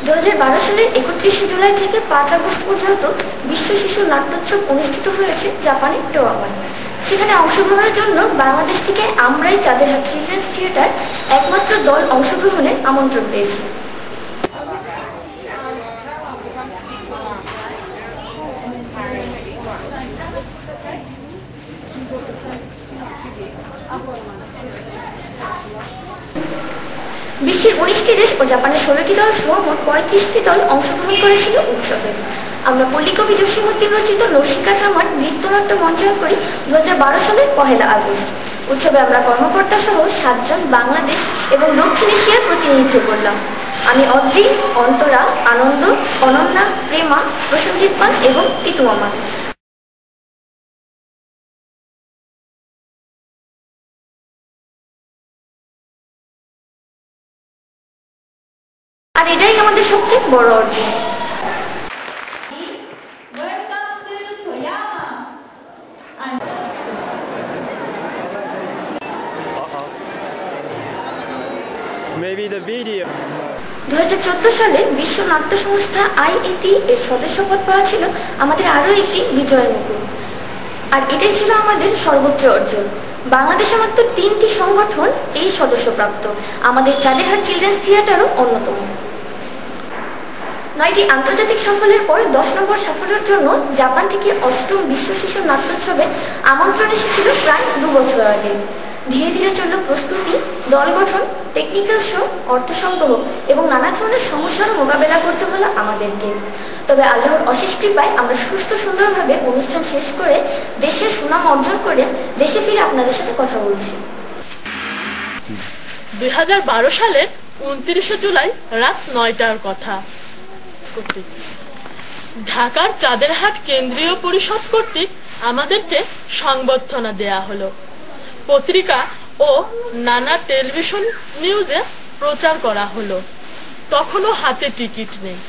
2012 সালের 31শে জুলাই থেকে 5 আগস্ট পর্যন্ত বিশ্ব শিশু নাট্যোৎসব অনুষ্ঠিত হয়েছে জাপানের টোয়ামায়। সেখানে অংশগ্রহণের জন্য বাংলাদেশ থেকে আমরাই চাঁদেরহাট চিলড্রেন্স থিয়েটার একমাত্র দল অংশগ্রহণের আমন্ত্রণ পেয়েছি। বিশ্বের 19টি দেশ ও জাপানের 16টি দল সহ মোট 35টি দল অংশগ্রহণ করেছিল উৎসবে। আমরা পল্লীকবি জসীমউদ্দিন রচিত নৌশিকা থামার নৃত্যনাট্য মঞ্চায়ন করি 2012 সালের 1 আগস্ট। উৎসবে আমরা কর্মকর্তা সহ 7 জন বাংলাদেশ এবং দক্ষিণ এশিয়ার প্রতিনিধিত্ব করলাম। আমি অদ্রি, অন্তরা, আনন্দ, অনন্যা, প্রেমা, প্রসেনজিৎ পাল এবং তিতু মামা। আর এটাই আমাদের সবচেয়ে বড় অর্জন। Maybe the video. 2014 সালে বিশ্ব নাট্য সংস্থা IAT এর সদস্যপদ পাওয়া ছিল আমাদের আরও একটি বিজয়ের মুকুট। আর এটাই ছিল আমাদের সর্বোচ্চ অর্জন। বাংলাদেশে মাত্র 3টি সংগঠন এই সদস্যপ্রাপ্ত, আমাদের চাঁদেরহাট চিলড্রেন্স থিয়েটারও অন্যতম। 9টি আন্তর্জাতিক সাফল্যের পর 10 নম্বর সাফল্যের জন্য জাপান থেকে 8ম বিশ্ব শিশু নাট্যোৎসবে আমন্ত্রণ এসেছিল প্রায় 2 বছর আগে। ধীরে ধীরে চলল প্রস্তুতি, দল গঠন, টেকনিক্যাল শো, অর্থ সংগ্রহ এবং নানা ধরনের সমস্যারও মোকাবেলা করতে হলো আমাদেরকে। তবে আল্লাহর অশেষ কৃপায় আমরা সুস্থ সুন্দরভাবে অনুষ্ঠান শেষ করে দেশের সুনাম অর্জন করে দেশে ফিরে আপনাদের সাথে কথা বলছি। 2012 সালের 29শে জুলাই রাত 9টার কথা। ঢাকার চাঁদেরহাট কেন্দ্রীয় পরিষদ কর্তৃক আমাদেরকে সংবর্ধনা দেয়া হলো। পত্রিকা ও নানা টেলিভিশন নিউজে প্রচার করা হলো। তখনও হাতে টিকিট নেই,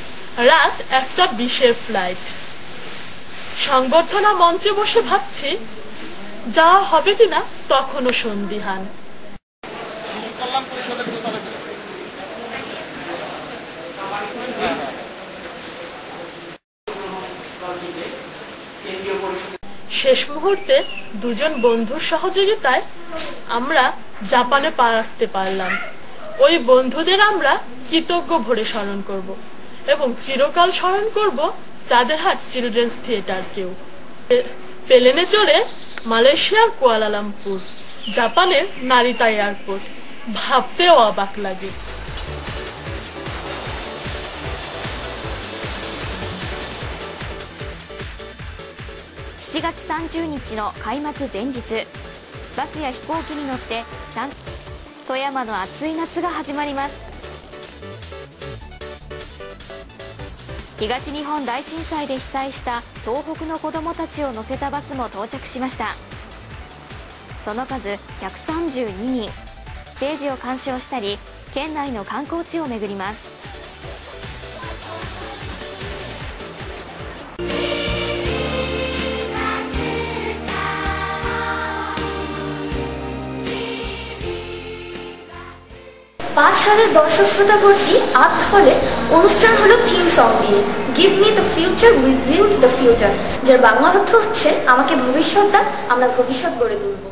রাত 1:20 ফ্লাইট। সংবর্ধনা মঞ্চে বসে ভাবছি যাওয়া হবে কিনা, তখনও সন্দিহান। শেষ মুহূর্তে 2 জন বন্ধুর সহযোগিতায় আমরা জাপানে পা রাখতে পারলাম। ওই বন্ধুদের আমরা কৃতজ্ঞ ভরে স্মরণ করব এবং চিরকাল স্মরণ করব চাঁদেরহাট চিলড্রেন্স থিয়েটারকেও। প্লেনে চড়ে মালয়েশিয়ার কুয়ালালামপুর, জাপানের নারিতা এয়ারপোর্ট, ভাবতেও অবাক লাগে। 7月30日の開幕前日、バスや飛行機に乗って富山の暑い夏が始まります。東日本大震災で被災した東北の子どもたちを乗せたバスも到着しました。その数132人。ステージを鑑賞したり県内の観光地を巡ります。5000 দর্শক শ্রোতা ভর্তি আর্ট হলে অনুষ্ঠান হলো থিম সং দিয়ে give me the future will build the future, যার বাংলা অর্থ হচ্ছে আমাকে ভবিষ্যৎ দাও, আমরা ভবিষ্যৎ গড়ে তুলব।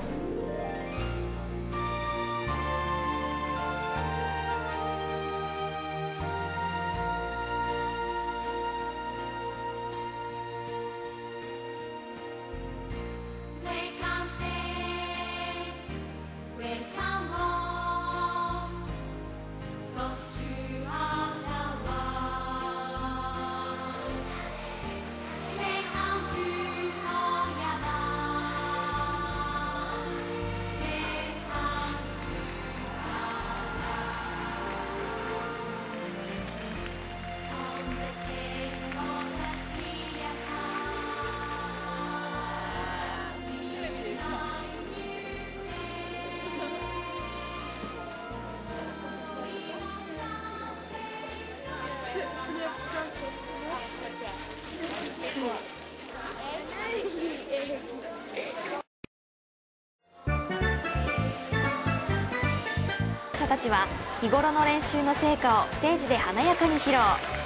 たちは日頃の練習の成果をステージで華やかに披露。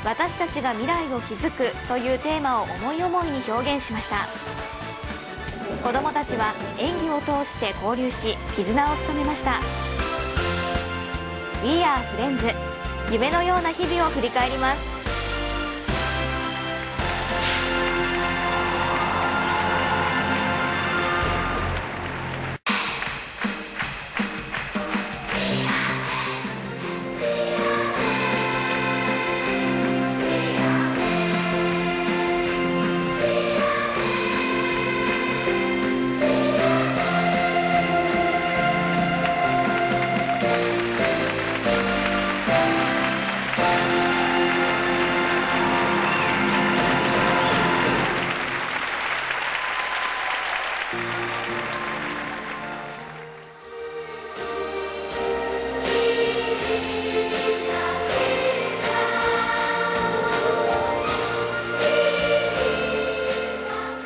私たちが未来を築くというテーマを思い思いに表現しました。子どもたちは演技を通して交流し絆を深めました。 We are Friends、 夢のような日々を振り返ります。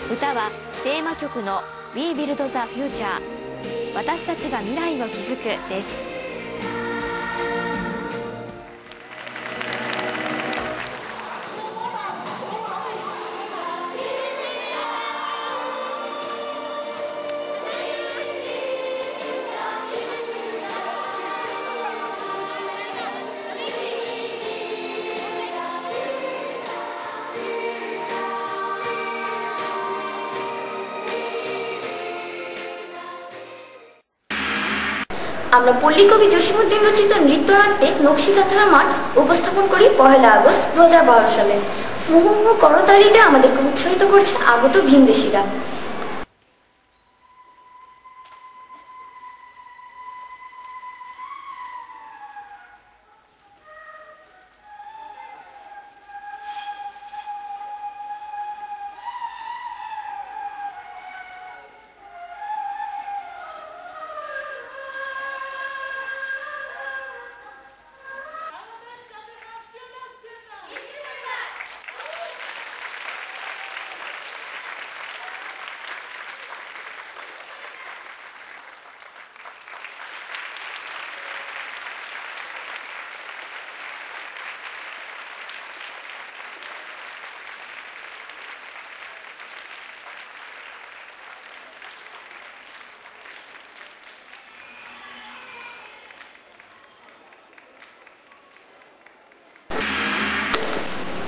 歌はテーマ曲の We Build the Future、 私たちが未来を築くです。আমরা পল্লীকবি Jasimuddin রচিত নৃত্যনাট্যে নকশিকাঁথার মাঠ উপস্থাপন করি 1 আগস্ট 2012 সালে। মুহুর্মুহু করতালিতে আমাদেরকে উৎসাহিত করছে আগত ভিনদেশিরা।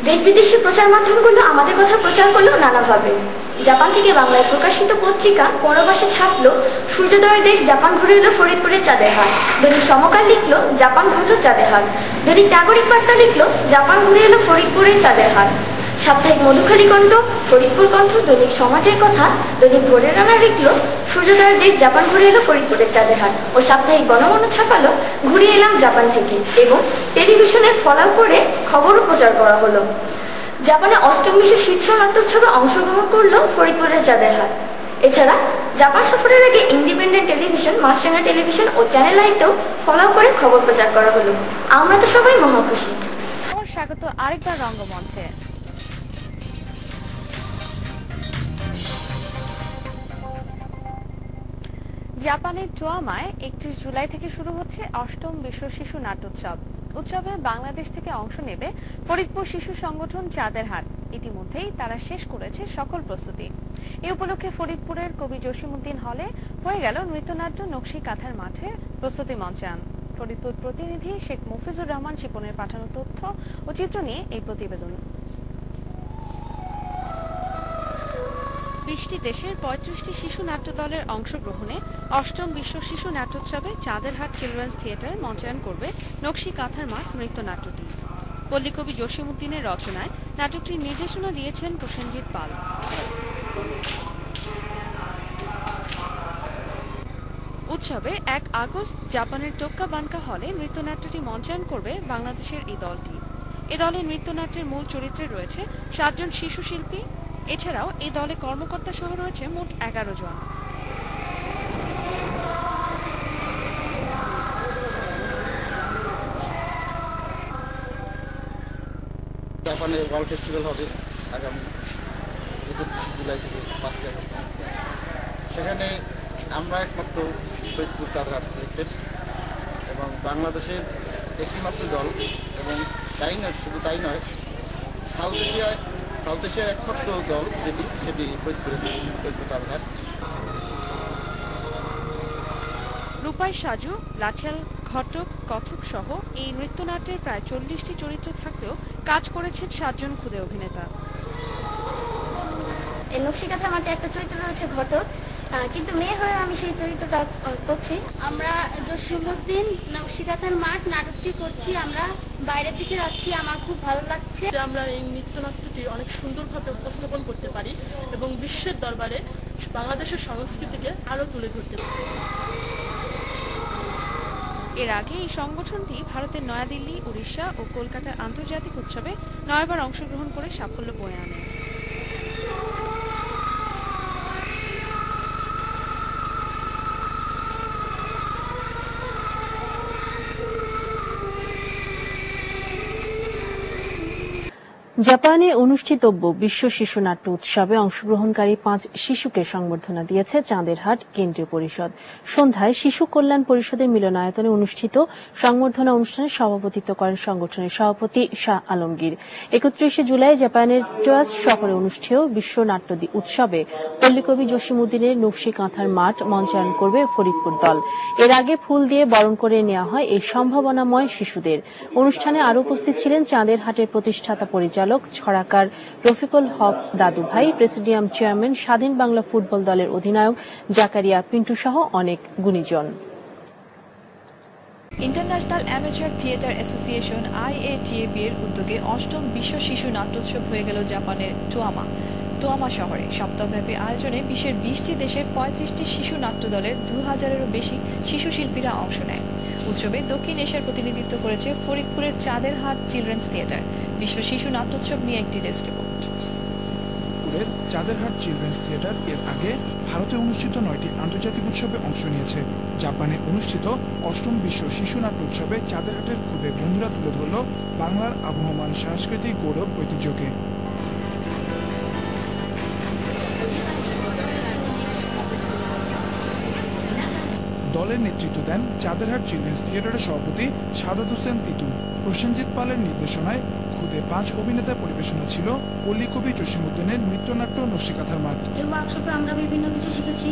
দেশ বিদেশি প্রচার মাধ্যমগুলো আমাদের কথা প্রচার করলো নানাভাবে। জাপান থেকে বাংলায় প্রকাশিত পত্রিকা পরবাসে ছাপলো সূর্যোদয়ের দেশ জাপান ঘুরে এলো ফরিদপুরের চাঁদের হাট। দৈনিক সমকাল লিখলো জাপান ঘুরলো চাঁদের হাট। দৈনিক নাগরিক বার্তা লিখলো জাপান ঘুরে এলো ফরিদপুরের চাঁদের হাট। সাপ্তাহিক মধুখালী কণ্ঠ, ফরিদপুর কণ্ঠ, দৈনিক সমাজের কথা, দৈনিক ভোরের রানা লিখলো সূর্যোদয়ের দেশ জাপান ঘুরে এলো ফরিদপুরের চাঁদের হাট ও সাপ্তাহিক গণমন ছাপালো ঘুরে এলাম জাপান থেকে এবং টেলিভিশনে ফলাও করে খবরও প্রচার করা হলো। জাপানে 8ম বিশ্ব শীর্ষ নাট্যোৎসবে অংশগ্রহণ করলো ফরিদপুরের চাঁদের হাট। এছাড়া জাপান সফরের আগে ইন্ডিপেন্ডেন্ট টেলিভিশন, মাছরাঙা টেলিভিশন ও চ্যানেল আইতেও ফলাও করে খবর প্রচার করা হলো। আমরা তো সবাই মহা খুশি। স্বাগত আরেকবার রঙ্গমঞ্চে। জাপানের টোয়ামায় 31 জুলাই থেকে শুরু হচ্ছে 8ম বিশ্ব শিশু নাট্যোৎসব। উৎসবে বাংলাদেশ থেকে অংশ নেবে ফরিদপুর শিশু সংগঠন চাঁদের হাট। ইতিমধ্যেই তারা শেষ করেছে সকল প্রস্তুতি। এই উপলক্ষে ফরিদপুরের কবি জসীমউদ্দিন হলে হয়ে গেল নৃত্যনাট্য নকশিকাঁথার মাঠে প্রস্তুতি মঞ্চায়ন। ফরিদপুর প্রতিনিধি শেখ মফিজুর রহমান শিপনের পাঠানো তথ্য ও চিত্র নিয়ে এই প্রতিবেদন। 20টি দেশের 35টি শিশু নাট্য দলের অংশগ্রহণে 8ম বিশ্ব শিশু নাট্যোৎসবে চাঁদেরহাট চিলড্রেন্স থিয়েটার মঞ্চায়ন করবে নকশিকাঁথার মাঠ নৃত্যনাট্যটি। পল্লীকবি জসীমউদ্দিনের রচনায় নাটকটির নির্দেশনা দিয়েছেন প্রসেনজিৎ পাল। উৎসবে 1 আগস্ট জাপানের টোক্কাবানকা হলে নৃত্যনাট্যটি মঞ্চায়ন করবে বাংলাদেশের এই দলটি। এ দলের নৃত্যনাট্যের মূল চরিত্রে রয়েছে 7 জন শিশু শিল্পী। এছাড়াও এই দলে কর্মকর্তা সহ রয়েছে মোট 11 জন। জাপানে ওয়ার্ল্ড ফেস্টিভ্যাল হবে আগামী 31 জুলাই থেকে 5 আগস্ট। সেখানে আমরা একমাত্র ফরিদপুর চাঁদেরহাট সিলেক্টেড এবং বাংলাদেশের একটিমাত্র দল, এবং তাই নয়, শুধু তাই নয়, সাউথ এশিয়ার একমাত্র দল সেটি ফরিদপুর চাঁদঘাট। রূপাই সাজু, লাঠিয়াল, ঘটক, কথক সহ এই নৃত্যনাট্যের প্রায় 40টি চরিত্র থাকলেও কাজ করেছেন 7 জন খুদে অভিনেতা। এই নকশিকাঁথার মাঠে একটা চরিত্র রয়েছে ঘটক, কিন্তু মেয়ে হয়ে আমি সেই চরিত্রটা করছি। আমরা জসীমউদ্দিন নকশিকাঁথার মাঠ নাটকটি করছি, আমরা বাইরের দেশে যাচ্ছি, আমার খুব ভালো লাগছে। আমরা এই নৃত্যনাট্যটি অনেক সুন্দরভাবে উপস্থাপন করতে পারি এবং বিশ্বের দরবারে বাংলাদেশের সংস্কৃতিকে আরো তুলে ধরতে পারি। এর আগে এই সংগঠনটি ভারতের নয়াদিল্লি, উড়িষ্যা ও কলকাতার আন্তর্জাতিক উৎসবে 9 বার অংশগ্রহণ করে সাফল্য বয়ে আনে। জাপানে অনুষ্ঠিতব্য বিশ্ব শিশু নাট্য উৎসবে অংশগ্রহণকারী 5 শিশুকে সংবর্ধনা দিয়েছে চাঁদেরহাট কেন্দ্রীয় পরিষদ। সন্ধ্যায় শিশু কল্যাণ পরিষদের মিলনায়তনে অনুষ্ঠিত সংবর্ধনা অনুষ্ঠানে সভাপতিত্ব করেন সংগঠনের সভাপতি শাহ আলমগীর। 31 জুলাই জাপানের টোয়াস শহরে অনুষ্ঠেয় বিশ্ব নাট্য উৎসবে পল্লীকবি জসীমউদ্দিনের নকশিকাঁথার মাঠ মঞ্চায়ন করবে ফরিদপুর দল। এর আগে ফুল দিয়ে বরণ করে নেওয়া হয় এই সম্ভাবনাময় শিশুদের। অনুষ্ঠানে আরো উপস্থিত ছিলেন চাঁদেরহাটের প্রতিষ্ঠাতা পরিচালক ছড়াকার রফিকুল হক দাদু ভাই, প্রেসিডিয়াম চেয়ারম্যান, স্বাধীন বাংলা ফুটবল দলের অধিনায়ক জাকারিয়া পিন্টু সহ অনেক গুণীজন। International amateur theatre association IATAB এর উদ্যোগে 8ম বিশ্ব শিশু নাট্যোৎসব হয়ে গেল জাপানের টোয়ামা শহরে। সপ্তাহব্যাপী আয়োজনে বিশ্বের 20টি দেশের 35টি শিশু নাট্য দলের 2000-এরও বেশি শিশু শিল্পীরা অংশ নেয়। উৎসবে দক্ষিণ এশিয়ার প্রতিনিধিত্ব করেছে ফরিদপুরের চাঁদেরহাট চিলড্রেন্স থিয়েটার। বিশ্ব শিশু নাট্যোৎসব নিয়ে একটি desk report. Chanderhat children's theatre এর আগে ভারতে অনুষ্ঠিত 9টি আন্তর্জাতিক উৎসবে অংশ নিয়েছে। জাপানে অনুষ্ঠিত 8ম বিশ্ব শিশু নাট্য উৎসবে চাঁদেরহাটের খুদে বন্ধুরা তুলে ধরল বাংলার আবহমান সাংস্কৃতিক গৌরব ঐতিহ্যকে। দলের নেতৃত্ব দেন চাঁদেরহাট চিলড্রেন্স থিয়েটারের সভাপতি সাদাত হোসেন তিতু। প্রসেনজিৎ পালের নির্দেশনায় খুদে 5 অভিনেতার পরিবেশনা ছিল পল্লীকবি জসীমউদ্দিনের নৃত্যনাট্য নকশিকাঁথার মাঠ। এই ওয়ার্কশপে আমরা বিভিন্ন কিছু শিখেছি।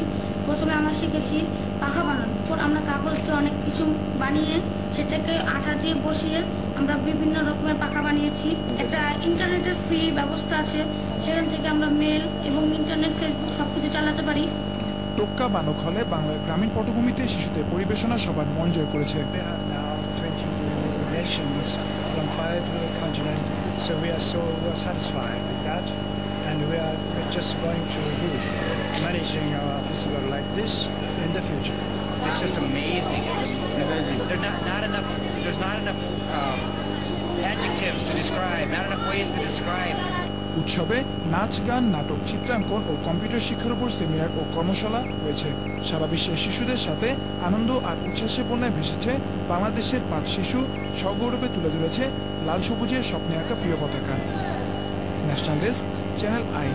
প্রথমে আমরা শিখেছি পাখা বানানো, পর আমরা কাগজ দিয়ে অনেক কিছু বানিয়ে সেটাকে আঠা দিয়ে বসিয়ে আমরা বিভিন্ন রকমের পাখা বানিয়েছি। একটা ইন্টারনেটের ফ্রি ব্যবস্থা আছে, সেখান থেকে আমরা মেল এবং ইন্টারনেট, ফেসবুক সবকিছু চালাতে পারি। টোক্কা বানক হলে বাংলার গ্রামীণ পটভূমিতে শিশুদের পরিবেশনা সবার মন জয় করেছে। From 5 continents, so we are so satisfied with that, and we're just going to do managing our festival like this in the future. It's just amazing. It's amazing. There's not enough adjectives to describe, not enough ways to describe. উৎসবে নাচ, গান, নাটক, চিত্রাঙ্কন ও computer শিক্ষার উপর seminar ও কর্মশালা হয়েছে। সারা বিশ্বের শিশুদের সাথে আনন্দ আর উচ্ছ্বাসের বন্যায় ভেসেছে বাংলাদেশের 5 শিশু, সগৌরবে তুলে ধরেছে লাল সবুজের স্বপ্নে আঁকা প্রিয় পতাকা। National desk, channel I.